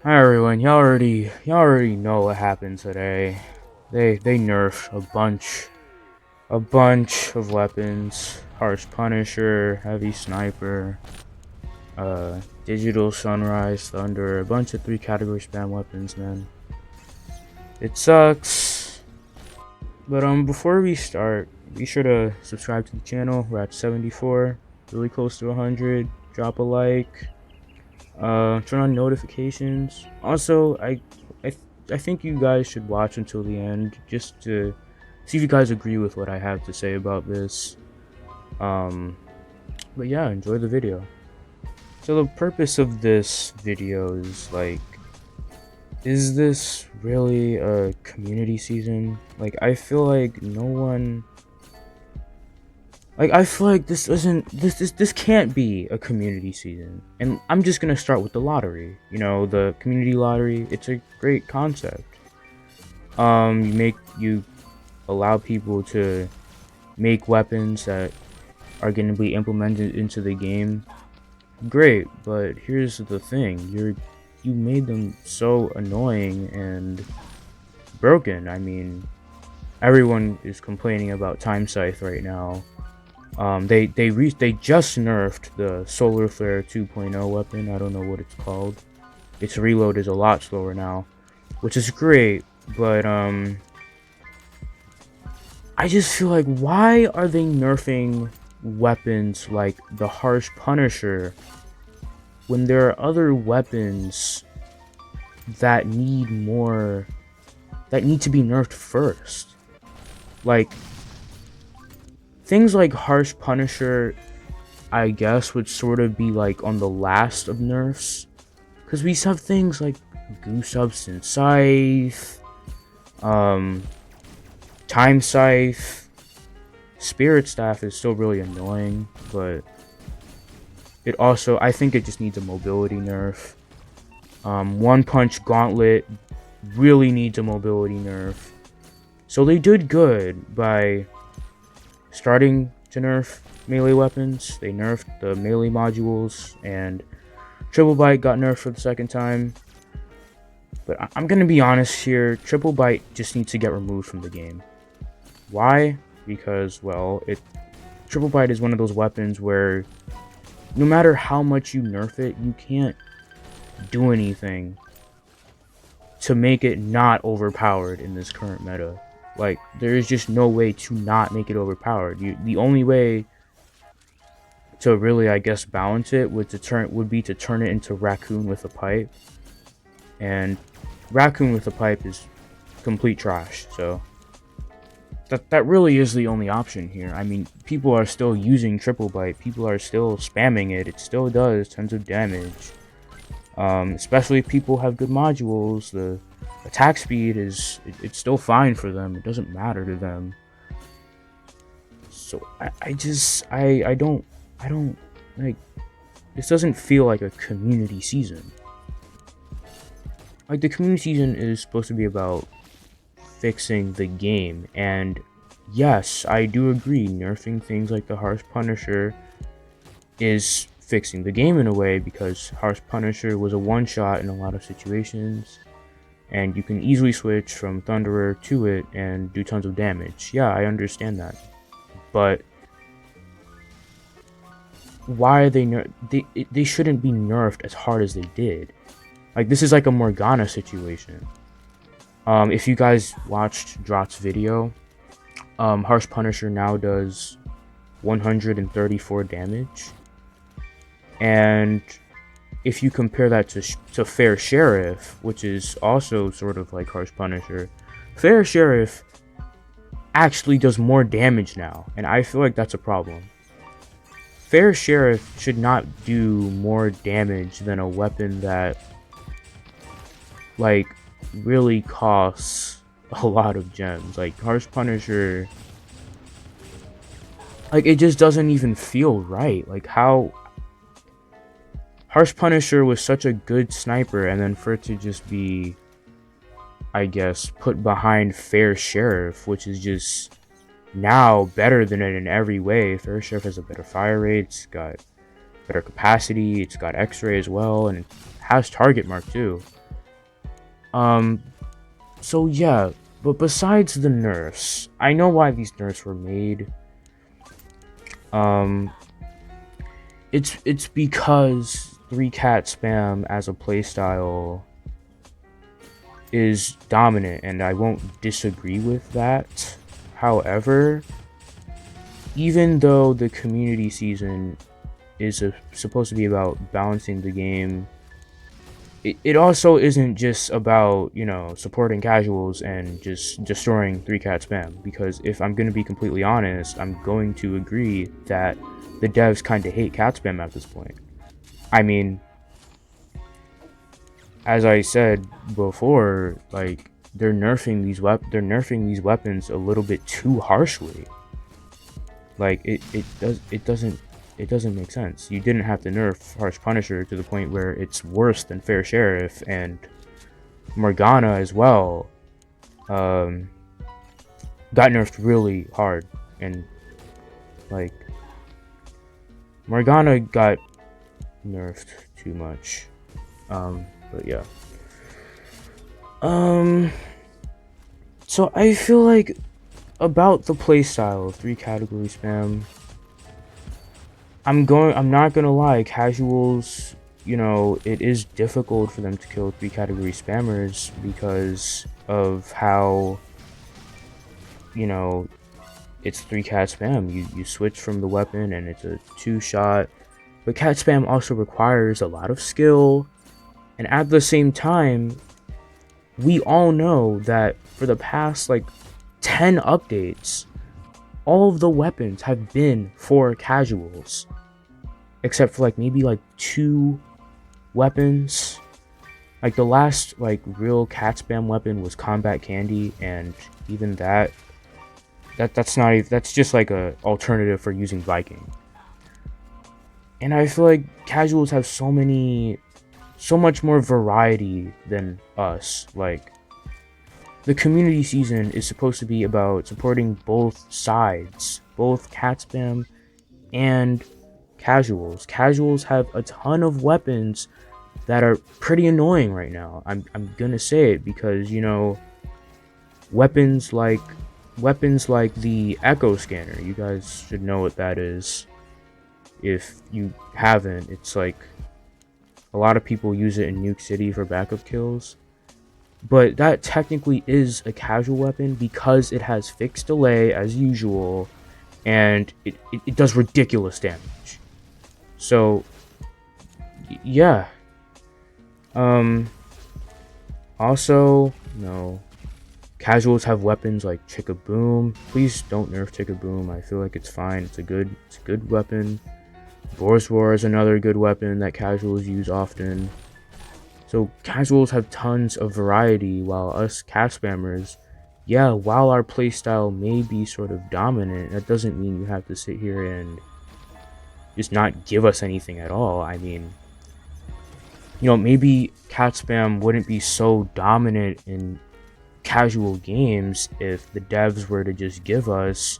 Hi everyone, y'all already know what happened today. They nerfed a bunch of weapons. Harsh Punisher, Heavy Sniper, Digital Sunrise, Thunder, a bunch of 3 category spam weapons, man. It sucks. But before we start, be sure to subscribe to the channel. We're at 74, really close to 100. Drop a like. Turn on notifications. Also, I, I think you guys should watch until the end just to see if you guys agree with what I have to say about this. Um, but yeah, enjoy the video. So the purpose of this video is like, is this really a community season? Like, I feel like no one. Like, I feel like this can't be a community season. And I'm just gonna start with the lottery. You know, the community lottery, it's a great concept. You allow people to make weapons that are gonna be implemented into the game. Great, but here's the thing, you made them so annoying and broken. I mean, everyone is complaining about Time Scythe right now. They just nerfed the Solar Flare 2.0 weapon. I don't know what it's called. Its reload is a lot slower now, which is great. But I just feel like, why are they nerfing weapons like the Harsh Punisher when there are other weapons that need to be nerfed first? Like, things like Harsh Punisher, I guess, would sort of be like on the last of nerfs, because we have things like Goose Substance Scythe, Time Scythe. Spirit Staff is still really annoying, but it also, I think it just needs a mobility nerf. One Punch Gauntlet really needs a mobility nerf. So they did good by starting to nerf melee weapons. They nerfed the melee modules, and Triple Bite got nerfed for the second time. But I'm gonna be honest here, Triple Bite just needs to get removed from the game. Why? Because, well, Triple Bite is one of those weapons where no matter how much you nerf it, you can't do anything to make it not overpowered in this current meta. Like, there is just no way to not make it overpowered. The only way to really, I guess, balance it would be to turn it into Raccoon with a pipe, and Raccoon with a pipe is complete trash. So that really is the only option here. I mean, people are still using Triple Bite. People are still spamming it. It still does tons of damage. Especially if people have good modules. The attack speed it's still fine for them. It doesn't matter to them. So I don't like, this doesn't feel like a community season. Like, the community season is supposed to be about fixing the game, and yes, I do agree, nerfing things like the Harsh Punisher is fixing the game in a way, because Harsh Punisher was a one-shot in a lot of situations, and you can easily switch from Thunderer to it and do tons of damage. Yeah, I understand that, but why are they shouldn't be nerfed as hard as they did. Like, this is like a Morgana situation. If you guys watched Drot's video, Harsh Punisher now does 134 damage, and if you compare that to Fair Sheriff, which is also sort of like Harsh Punisher, Fair Sheriff actually does more damage now, and I feel like that's a problem. Fair Sheriff should not do more damage than a weapon that, like, really costs a lot of gems. Like, Harsh Punisher, like, it just doesn't even feel right. Like, how Harsh Punisher was such a good sniper, and then for it to just be, I guess, put behind Fair Sheriff, which is just now better than it in every way. Fair Sheriff has a better fire rate, it's got better capacity, it's got X-ray as well, and it has target mark too. Um, so yeah, but besides the nerfs, I know why these nerfs were made. Um, it's because 3-cat spam as a playstyle is dominant, and I won't disagree with that. However, even though the community season is supposed to be about balancing the game, it also isn't just about, you know, supporting casuals and just destroying 3-cat spam. Because if I'm going to be completely honest, I'm going to agree that the devs kind of hate cat spam at this point. I mean, as I said before, like, they're nerfing these weapons a little bit too harshly. Like, it doesn't make sense. You didn't have to nerf Harsh Punisher to the point where it's worse than Fair Sheriff, and Morgana as well got nerfed really hard, and like Morgana got nerfed too much. But yeah. So I feel like about the playstyle of 3-category spam, I'm not gonna lie, casuals, you know, it is difficult for them to kill 3-category spammers because of how, you know, it's 3-cat spam. You switch from the weapon and it's a 2-shot. But cat spam also requires a lot of skill, and at the same time, we all know that for the past like 10 updates, all of the weapons have been for casuals, except for like maybe like 2 weapons. Like the last like real cat spam weapon was Combat Candy, and even that's not even, that's just like a alternative for using Viking. And I feel like casuals have so much more variety than us. Like, the community season is supposed to be about supporting both sides, both cat spam and casuals. Casuals have a ton of weapons that are pretty annoying right now. I'm gonna say it because, you know, weapons like the Echo Scanner, you guys should know what that is. If you haven't, it's like a lot of people use it in Nuke City for backup kills, but that technically is a casual weapon because it has fixed delay as usual, and it does ridiculous damage. So yeah. Also, no, casuals have weapons like Chickaboom. Please don't nerf Chickaboom. I feel like it's fine. It's a good weapon. Boar's Roar is another good weapon that casuals use often. So casuals have tons of variety, while us cat spammers, yeah, while our playstyle may be sort of dominant, that doesn't mean you have to sit here and just not give us anything at all. I mean, you know, maybe cat spam wouldn't be so dominant in casual games if the devs were to just give us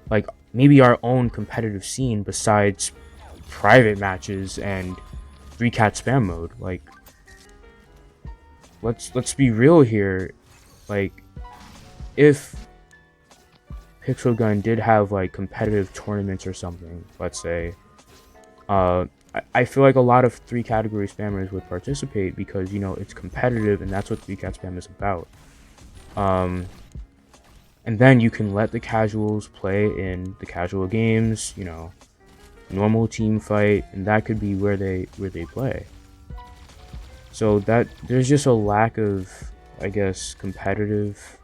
like maybe our own competitive scene besides private matches and 3-cat spam mode. Like, let's be real here. Like, if Pixel Gun did have like competitive tournaments or something, let's say, I feel like a lot of 3-category spammers would participate because, you know, it's competitive and that's what 3-cat spam is about. And then you can let the casuals play in the casual games, you know, normal team fight, and that could be where they play. So that there's just a lack of, I guess, competitive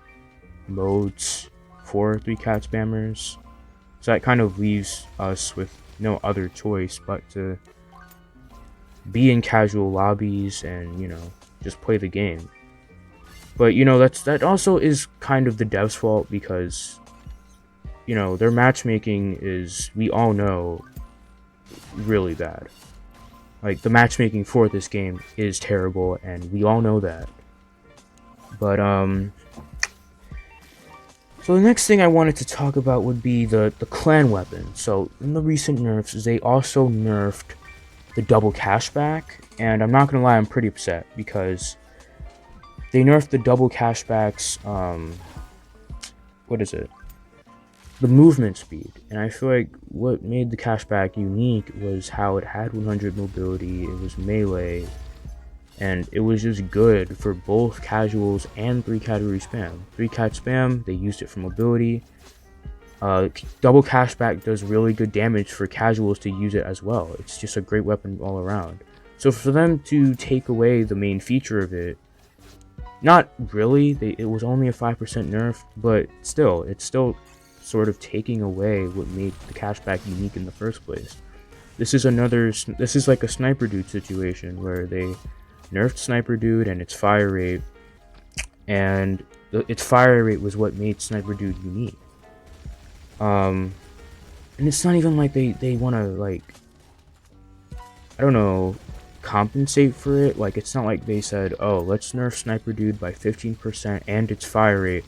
modes for 3-cat spammers. So that kind of leaves us with no other choice but to be in casual lobbies and, you know, just play the game. But, you know, that also is kind of the devs' fault because, you know, their matchmaking is, we all know, really bad. Like, the matchmaking for this game is terrible, and we all know that. But, so the next thing I wanted to talk about would be the clan weapon. So, in the recent nerfs, they also nerfed the double cashback, and I'm not gonna lie, I'm pretty upset because they nerfed the double cashbacks, what is it? The movement speed. And I feel like what made the cashback unique was how it had 100 mobility, it was melee, and it was just good for both casuals and 3 category spam. 3 cat spam, they used it for mobility. Double cashback does really good damage for casuals to use it as well. It's just a great weapon all around. So for them to take away the main feature of it, not really, it was only a 5% nerf, but still, it's still sort of taking away what made the cashback unique in the first place. This is like a Sniper Dude situation where they nerfed Sniper Dude and its fire rate, and its fire rate was what made Sniper Dude unique. And it's not even like they want to, like, I don't know, compensate for it. Like, it's not like they said, oh, let's nerf Sniper Dude by 15% and its fire rate,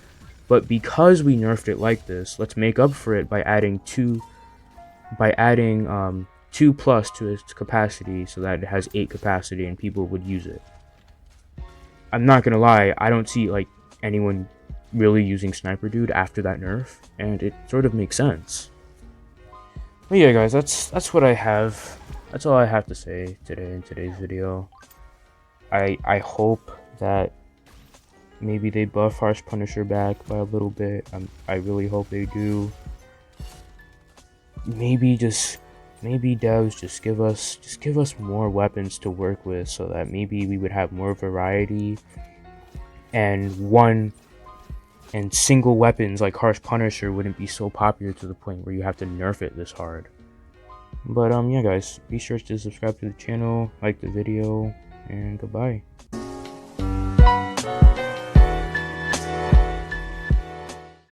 but because we nerfed it like this, let's make up for it by adding 2 plus to its capacity so that it has 8 capacity and people would use it. I'm not gonna lie, I don't see like anyone really using Sniper Dude after that nerf, and it sort of makes sense. But yeah, guys, that's what I have. That's all I have to say today in today's video. I hope that maybe they buff Harsh Punisher back by a little bit. I really hope they do. Maybe devs just give us more weapons to work with, so that maybe we would have more variety, and single weapons like Harsh Punisher wouldn't be so popular to the point where you have to nerf it this hard. But yeah, guys, be sure to subscribe to the channel, like the video, and goodbye.